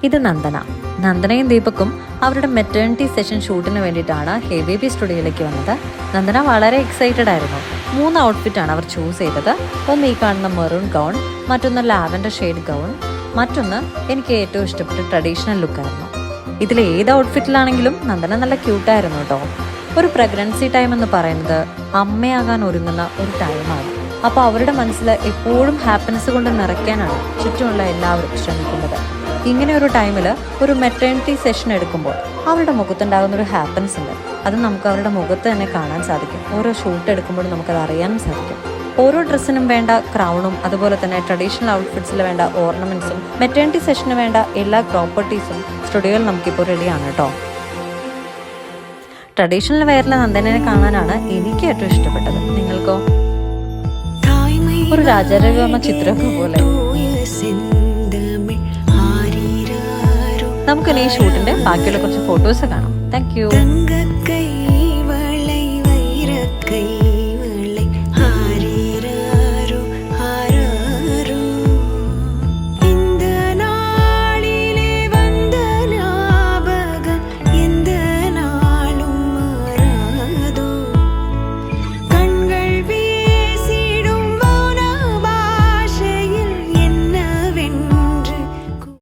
ഇത് നന്ദനയും ദീപക്കും അവരുടെ maternity session ഷൂട്ടിന് വേണ്ടിയിട്ടാണ് ഹേ ബേബി സ്റ്റുഡിയോയിലേക്ക് വന്നത്. നന്ദന വളരെ എക്സൈറ്റഡ് ആയിരുന്നു. 3 ഔട്ട്ഫിറ്റാണ് അവർ ചൂസ് ചെയ്തത്. ഒന്ന് ഈ കാണുന്ന മെറൂൺ ഗൗൺ, മറ്റൊന്ന് ലാവൻഡർ ഷെയ്ഡ് ഗൗൺ, മറ്റൊന്ന് എനിക്ക് ഏറ്റവും ഇഷ്ടപ്പെട്ട ട്രഡീഷണൽ ലുക്കായിരുന്നു. ഇതിൽ ഏത് ഔട്ട്ഫിറ്റിലാണെങ്കിലും നന്ദന നല്ല ക്യൂട്ടായിരുന്നു കേട്ടോ. ഒരു പ്രഗ്നൻസി ടൈം എന്ന് പറയുന്നത് അമ്മയാകാൻ ഒരുങ്ങുന്ന ഒരു ടൈമാണ്. അപ്പോൾ അവരുടെ മനസ്സിൽ എപ്പോഴും ഹാപ്പിനെസ് കൊണ്ട് നിറയ്ക്കാനാണ് ചുറ്റുമുള്ള എല്ലാവരും ശ്രമിക്കുന്നത്. ഇങ്ങനെ ഒരു ടൈമിൽ ഒരു മെറ്റേണിറ്റി സെഷൻ എടുക്കുമ്പോൾ അവരുടെ മുഖത്തുണ്ടാകുന്ന ഒരു ഹാപ്പിനെസ് ഉണ്ട്. അത് നമുക്ക് അവരുടെ മുഖത്ത് തന്നെ കാണാൻ സാധിക്കും. ഓരോ ഷൂട്ട് എടുക്കുമ്പോഴും നമുക്കത് അറിയാനും സാധിക്കും. ഓരോ ഡ്രസ്സിനും വേണ്ട ക്രൗണും അതുപോലെ തന്നെ ട്രഡീഷണൽ ഔട്ട്ഫിറ്റ്സിൽ വേണ്ട ഓർണമെന്റ്സും മെറ്റേണിറ്റി സെഷന് വേണ്ട എല്ലാ പ്രോപ്പർട്ടീസും സ്റ്റുഡിയോയിൽ നമുക്കിപ്പോൾ റെഡിയാണ് കേട്ടോ. ട്രഡീഷണൽ വെയറിലെ നന്ദനെ കാണാനാണ് എനിക്ക് ഏറ്റവും ഇഷ്ടപ്പെട്ടത്. നിങ്ങൾക്കോ? ഒരു രാജാരവിവർമ്മ ചിത്രമൊക്കെ പോലെ. നമുക്കിനി ഈ ഷൂട്ടിന്റെ ബാക്കിയുള്ള കുറച്ച് ഫോട്ടോസ് കാണാം. Thank you.